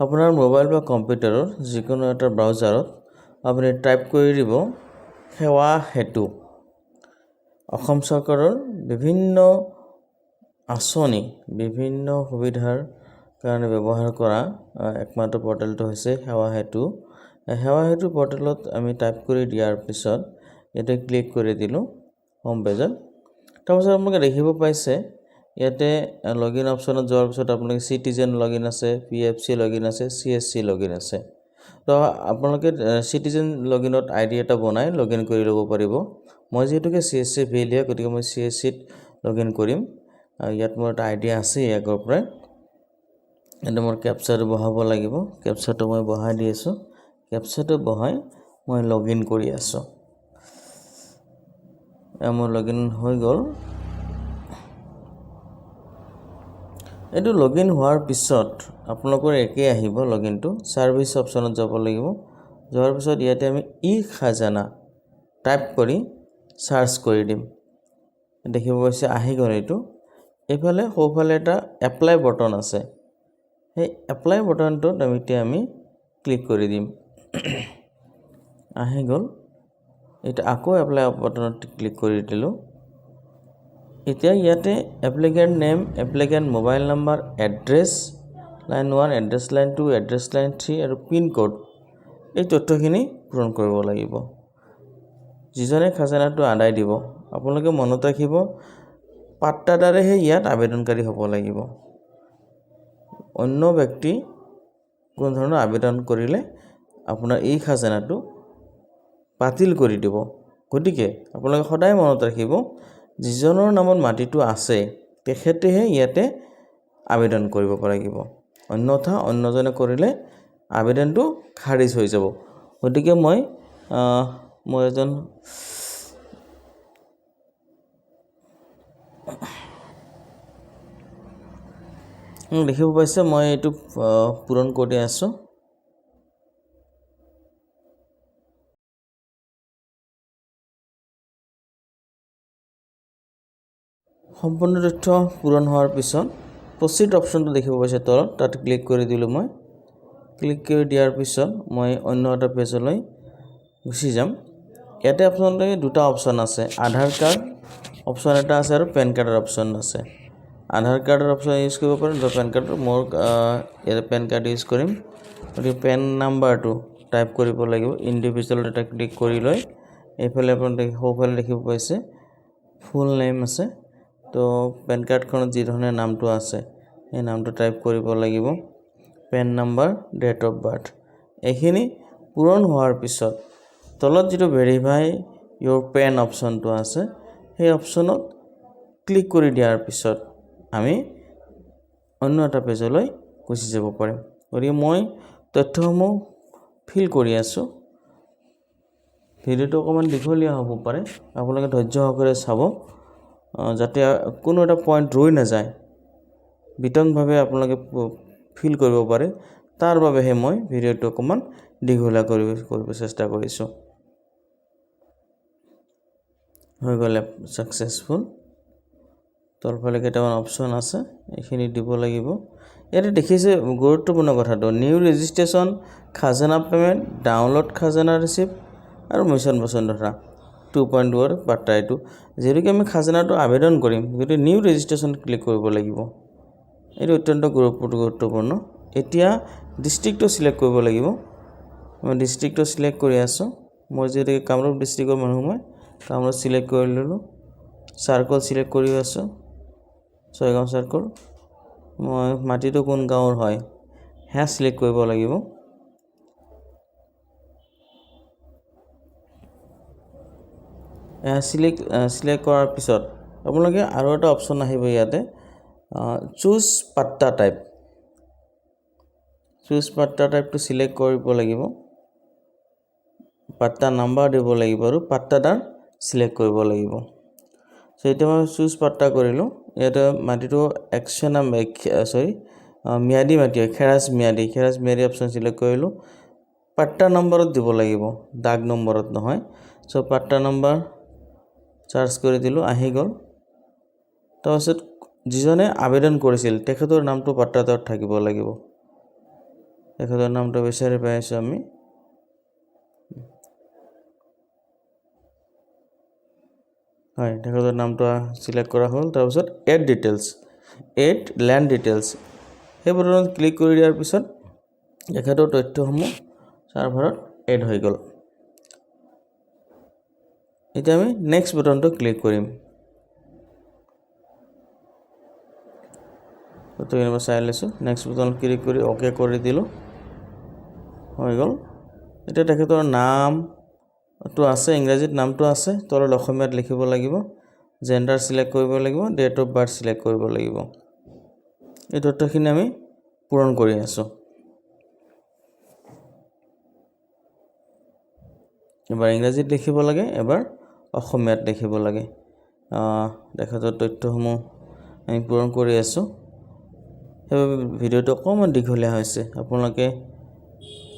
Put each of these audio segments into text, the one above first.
আপোনাৰ মোবাইল বা কম্পিউটাৰৰ যিকোনো এটা ব্ৰাউজাৰত আপুনি টাইপ কৰি দিব সেৱা হেতু। অসম চৰকাৰৰ বিভিন্ন আঁচনি বিভিন্ন সুবিধাৰ কাৰণে ব্যৱহাৰ কৰা একমাত্ৰ পৰ্টেলটো হৈছে সেৱা হেতু। সেৱা হেতু পৰ্টেলত আমি টাইপ কৰি দিয়াৰ পিছত ইয়াতে ক্লিক কৰি দিলোঁ হোম পেজত। তাৰপিছত আপোনালোকে দেখিব পাইছে ইয়াতে লগইন অপশ্যনত যোৱাৰ পিছত আপোনালোকে চিটিজেন লগইন আছে, PFC লগইন আছে, CSC লগইন আছে। তো আপোনালোকে চিটিজেন লগইনত ID এটা বনাই লগইন কৰি ল'ব পাৰিব। মই যিহেতুকে CSC ফেইল হয় গতিকে মই CSCত লগইন কৰিম। ইয়াত মোৰ এটা ID আছে আগৰ পৰাই। এটা মোৰ কেপচাটো বহাব লাগিব। কেপচাটো মই বহাই দি আছোঁ। কেপচাটো বহাই মই লগইন কৰি আছোঁ। মোৰ লগইন হৈ গ'ল। এইটো লগইন হোৱাৰ পিছত আপোনালোকৰ একে আহিব লগইনটো। সাৰ্ভিস অপশ্যনত যাব লাগিব। যোৱাৰ পিছত ইয়াতে আমি ই-খাজানা টাইপ কৰি সাৰ্চ কৰি দিম। দেখিব পাইছে আহি গ'ল এইটো। এইফালে সোঁফালে এটা এপ্লাই বটন আছে। সেই এপ্লাই বটনটোত আমি ক্লিক কৰি দিম। আহি গ'ল। এটা আকৌ এপ্লাই বটনত ক্লিক কৰি দিলোঁ। এতিয়া ইয়াতে applicant name, applicant mobile number, address line 1, address line 2, address line 3 আৰু পিন কোড এই তথ্যখিনি পূৰণ কৰিব লাগিব। যিজনে খাজানাটো আদায় দিব আপোনালোকে মনত ৰাখিব পাট্টাদাৰেহে ইয়াত আবেদনকাৰী হ'ব লাগিব। অন্য ব্যক্তি কোনো ধৰণৰ আবেদন কৰিলে আপোনাৰ এই খাজানাটো বাতিল কৰি দিব। গতিকে আপোনালোকে সদায় মনত ৰাখিব যিজনৰ নামত মাটিটো আছে তেখেতেহে ইয়াতে আবেদন কৰিব লাগিব। অন্যথা অন্যজনে কৰিলে আবেদনটো খাৰিজ হৈ যাব। গতিকে মই এজন দেখিব পাইছে মই এইটো পূৰণ কৰি আছোঁ। সম্পূৰ্ণ তথ্য পূৰণ হোৱাৰ পিছত প্ৰচিড অপশ্যনটো দেখিব পাইছে তলত, তাত ক্লিক কৰি দিলোঁ মই। ক্লিক কৰি দিয়াৰ পিছত মই অন্য এটা পেজলৈ গুচি যাম। ইয়াতে আপোনালোকে দুটা অপশ্যন আছে, আধাৰ কাৰ্ড অপশ্যন এটা আছে আৰু পেন কাৰ্ডৰ অপশ্যন আছে। আধাৰ কাৰ্ডৰ অপশ্যন ইউজ কৰিব পাৰিম বা পেন কাৰ্ডৰ। মোৰ ইয়াতে পেন কাৰ্ড ইউজ কৰিম। গতিকে পেন নাম্বাৰটো টাইপ কৰিব লাগিব। ইণ্ডিভিজুৱেল এটা ক্লিক কৰি লৈ এইফালে আপোনালোকে সোঁফালে দেখিব পাইছে ফুল নেম আছে। তো পেন কাৰ্ডখনত যি ধৰণে নামটো আছে সেই নামটো টাইপ কৰিব লাগিব। PAN number, date of birth এইখিনি পূৰণ হোৱাৰ পিছত তলত যিটো ভেৰিফাই ইয়'ৰ পেন অপশ্যনটো আছে সেই অপশ্যনত ক্লিক কৰি দিয়াৰ পিছত আমি অন্য এটা পেজলৈ গুচি যাব পাৰিম। গতিকে মই তথ্যসমূহ ফিল কৰি আছোঁ। ভিডিঅ'টো অকণমান দীঘলীয়া হ'ব পাৰে, আপোনালোকে ধৈৰ্য সহকাৰে চাব যাতে কোনো এটা পইণ্ট ৰৈ নাযায়, বিতংভাৱে আপোনালোকে ফিল কৰিব পাৰে। তাৰ বাবেহে মই ভিডিঅ'টো অকণমান দীঘলীয়া কৰিব চেষ্টা কৰিছোঁ। হৈ গ'লে ছাকচেছফুল। তলফালে কেইটামান অপশ্যন আছে এইখিনি দিব লাগিব। ইয়াতে দেখিছে গুৰুত্বপূৰ্ণ কথাটো, নিউ ৰেজিষ্ট্ৰেশ্যন, খাজানা পে'মেণ্ট, ডাউনলোড খাজানা ৰিচিপ্ট আৰু মিছন বসুন্ধৰা 2.2 বাৰ্তা। এইটো যিহেতুকে আমি খাজানাটো আবেদন কৰিম গতিকে নিউ ৰেজিষ্ট্ৰেশ্যন ক্লিক কৰিব লাগিব। এইটো অত্যন্ত গুৰুত্বপূৰ্ণ। এতিয়া ডিষ্ট্ৰিক্টটো চিলেক্ট কৰিব লাগিব। মই ডিষ্ট্ৰিক্টটো চিলেক্ট কৰি আছোঁ। মই যিহেতুকে কামৰূপ ডিষ্ট্ৰিক্টৰ মানুহ মই কামৰূপ চিলেক্ট কৰি ল'লোঁ। চাৰ্কল চিলেক্ট কৰি আছোঁ, ছয়গাঁও চাৰ্কল। মই মাটিটো কোন গাঁৱৰ হয় সেয়া চিলেক্ট কৰিব লাগিব। চিলেক্ট কৰাৰ পিছত আপোনালোকে আৰু এটা অপশ্যন আহিব ইয়াতে, চুজ পাট্টা টাইপ। চুজ পাট্টা টাইপটো চিলেক্ট কৰিব লাগিব। পাট্টা নাম্বাৰ দিব লাগিব আৰু পাট্টাদাৰ চিলেক্ট কৰিব লাগিব। চ' এতিয়া মই চুজ পাট্টা কৰিলোঁ। ইয়াতে মাটিটো ম্যাদী মাটি হয়, খেৰাজ ম্যাদী অপশ্যন চিলেক্ট কৰিলোঁ। পাট্টা নম্বৰত দিব লাগিব, দাগ নম্বৰত নহয়। চ' পাট্টা নম্বৰ চাৰ্চ কৰি দিলোঁ, আহি গ'ল। তাৰপিছত যিজনে আবেদন কৰিছিল তেখেতৰ নামটো পাট্টাদাৰত থাকিব লাগিব। তেখেতৰ নামটো বিচাৰি পাইছোঁ আমি হয় তেখেতৰ নামটো সিলেক্ট কৰা হ'ল তাৰপিছত add details add land details সেই বটনত ক্লিক কৰি দিয়াৰ পিছত তেখেতৰ তথ্যসমূহ সাৰ্ভাৰত এড হৈ গ'ল এতিয়া আমি নেক্সট বটনটো ক্লিক কৰিম তো এবাৰ চাই লৈছোঁ নেক্সট বটন ক্লিক কৰি ওকে কৰি দিলোঁ হৈ গ'ল এতিয়া তেখেতৰ নামটো আছে ইংৰাজীত নামটো আছে তলত অসমীয়াত লিখিব লাগিব জেন্ডাৰ সিলেক্ট কৰিব লাগিব ডেট অফ বাৰ্থ সিলেক্ট কৰিব লাগিব এই তথ্যখিনি আমি পূৰণ কৰি আছোঁ এবাৰ ইংৰাজীত লিখিব লাগে এবাৰ অসমীয়াত লিখিব লাগে তেখেতৰ তথ্যসমূহ আমি পূৰণ কৰি আছোঁ সেইবাবে ভিডিঅ'টো অকণমান দীঘলীয়া হৈছে আপোনালোকে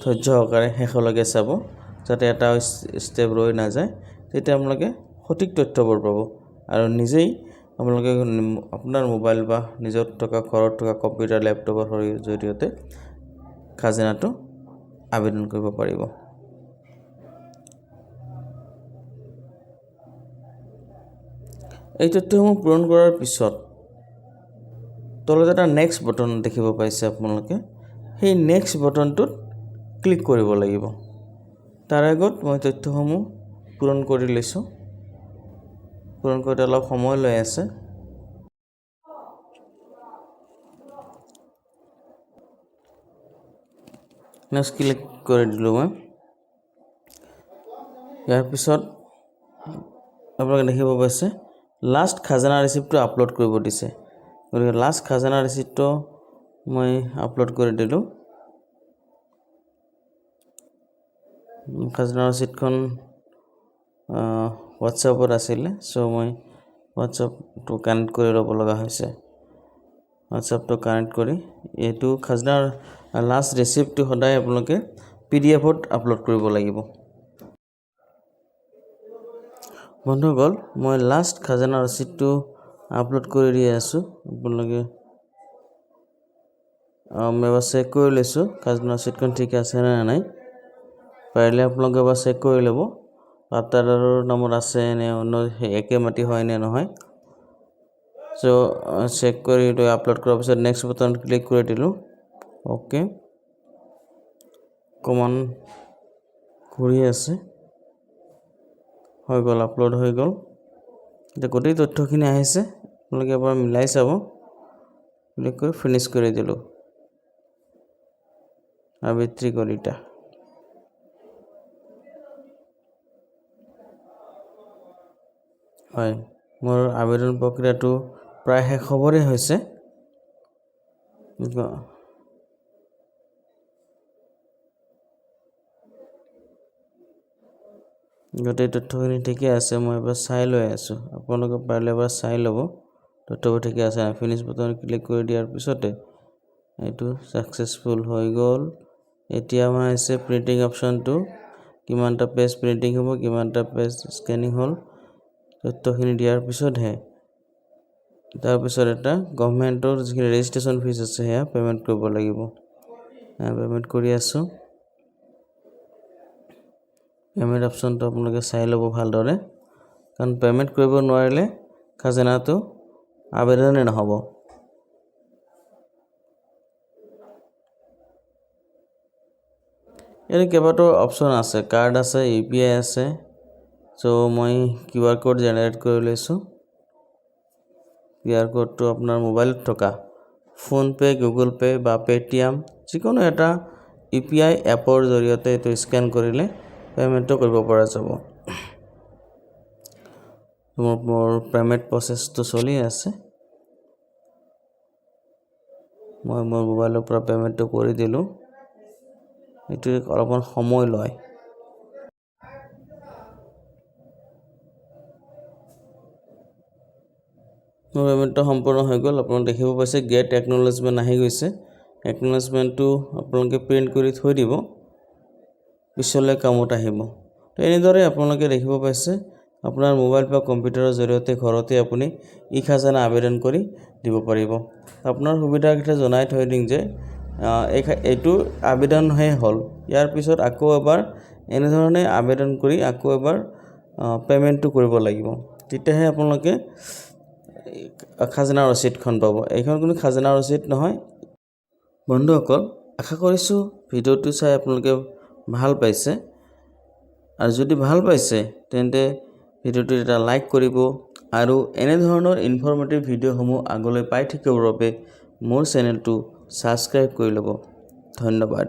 ধৈৰ্য সহকাৰে শেষলৈকে চাব যাতে এটা ষ্টেপ ৰৈ নাযায় তেতিয়া আপোনালোকে সঠিক তথ্যবোৰ পাব আৰু নিজেই আপোনালোকে আপোনাৰ মোবাইল বা নিজৰ থকা ঘৰত থকা কম্পিউটাৰ লেপটপৰ জৰিয়তে খাজনাটো আবেদন কৰিব পাৰিব এই তথ্যসমূহ পূৰণ কৰাৰ পিছত তলত এটা নেক্সট বটন দেখিব পাইছে আপোনালোকে সেই নেক্সট বটনটোত ক্লিক কৰিব লাগিব তাৰ আগত মই তথ্যসমূহ পূৰণ কৰি লৈছোঁ পূৰণ কৰোঁতে অলপ সময় লৈ আছে নেক্সট ক্লিক কৰি দিলোঁ মই ইয়াৰ পিছত আপোনালোকে দেখিব পাইছে লাষ্ট খাজানা ৰিচিপ্টটো আপলোড কৰিব দিছে গতিকে লাষ্ট খাজানা ৰিচিপ্টটো মই আপলোড কৰি দিলোঁ খাজানা ৰিচিপ্টখন হোৱাটছআপত আছিলে চ' মই হোৱাটছআপটো কানেক্ট কৰি ল'ব লগা হৈছে হোৱাটছআপটো কানেক্ট কৰি এইটো খাজনাৰ লাষ্ট ৰিচিপ্টটো সদায় আপোনালোকে PDF-ত আপলোড কৰিব লাগিব বন্ধুসকল মই লাষ্ট খাজানা ৰচিদটো আপলোড কৰি দি আছোঁ আপোনালোকে এবাৰ চেক কৰি লৈছোঁ খাজনা ৰচিদখন ঠিক আছে নে নাই পাৰিলে আপোনালোকে এবাৰ চেক কৰি ল'ব পাট্টাদাৰৰ নামত আছে নে অন্য একে মাটি হয় নে নহয় চ' চেক কৰি আপলোড কৰাৰ পিছত নেক্সট বটন ক্লিক কৰি দিলোঁ ওকে অকণমান ঘূৰি আছে হৈ গ'ল আপলোড হৈ গ'ল এতিয়া গোটেই তথ্যখিনি আহিছে আপোনালোকে এবাৰ মিলাই চাব ক্লিক কৰি ফিনিশ কৰি দিলোঁ আবৃত্তি কলিতা হয় মোৰ আবেদন প্ৰক্ৰিয়াটো প্ৰায় শেষ হ'বৰে হৈছে গোটেই তথ্যখিনি ঠিকে আছে মই এবাৰ চাই লৈ আছোঁ আপোনালোকে পাৰিলে এবাৰ চাই ল'ব তথ্যবোৰ ঠিকে আছে ফিনিশ বটন ক্লিক কৰি দিয়াৰ পিছতে এইটো সাকসেসফুল হৈ গ'ল এতিয়া আমাৰ আছে প্ৰিন্টিং অপচনটো কিমানটা পেজ প্ৰিন্টিং হ'ব কিমানটা পেজ স্কেনিং হ'ল তথ্যখিনি দিয়াৰ পিছতহে তাৰপিছত এটা গভৰ্ণমেণ্টৰ যিখিনি ৰেজিষ্ট্ৰেশ্যন ফিজ আছে সেয়া পেমেণ্ট কৰিব লাগিব পেমেণ্ট কৰি আছোঁ পেমেণ্ট অপচনটো আপোনালোকে চাই ল'ব ভালদৰে কাৰণ পেমেণ্ট কৰিব নোৱাৰিলে খাজনাটো আবেদনে নহ'ব ইয়াত কেইবাটাও অপচন আছে কাৰ্ড আছে UPI আছে চ' মই QR কোড জেনেৰেট কৰি লৈছোঁ QR কোডটো আপোনাৰ মোবাইলত থকা ফোনপে গুগল পে বা পেটিএম যিকোনো এটা UPI এপৰ জৰিয়তে এইটো স্কেন কৰিলে পেমেণ্টটো কৰিব পৰা যাব মোৰ পেমেণ্ট প্ৰচেছটো চলি আছে মই মোৰ মোবাইলৰ পৰা পেমেণ্টটো কৰি দিলোঁ এইটো অলপমান সময় লয় মোৰ পেমেণ্টটো সম্পূৰ্ণ হৈ গ'ল আপোনালোকে দেখিব পাইছে গেট একনলেজমেণ্ট আহি গৈছে একনলেজমেণ্টটো আপোনালোকে প্ৰিণ্ট কৰি থৈ দিব পিছলৈ কামত আহিব তো এনেদৰে আপোনালোকে দেখিব পাইছে আপোনাৰ মোবাইল বা কম্পিউটাৰৰ জৰিয়তে ঘৰতে আপুনি ই খাজানা আবেদন কৰি দিব পাৰিব আপোনাৰ সুবিধাৰ ক্ষেত্ৰত জনাই থৈ দিম যে এইটো আবেদনহে হ'ল। ইয়াৰ পিছত আকৌ এবাৰ এনেধৰণে আবেদন কৰি আকৌ এবাৰ পে'মেণ্টটো কৰিব লাগিব, তেতিয়াহে আপোনালোকে খাজনা ৰচিদখন পাব। এইখন কোনো খাজনা ৰচিদ নহয়। বন্ধুসকল, আশা কৰিছোঁ ভিডিঅ'টো চাই আপোনালোকে ভাল পাইছে, আৰু যদি ভাল পাইছে তেন্তে ভিডিঅ'টো এটা লাইক কৰিব, আৰু এনেধৰণৰ ইনফৰ্মেটিভ ভিডিঅ'সমূহ আগলৈ পাই থাকিবৰ বাবে মোৰ চেনেলটো ছাবস্ক্ৰাইব কৰি ল'ব। ধন্যবাদ।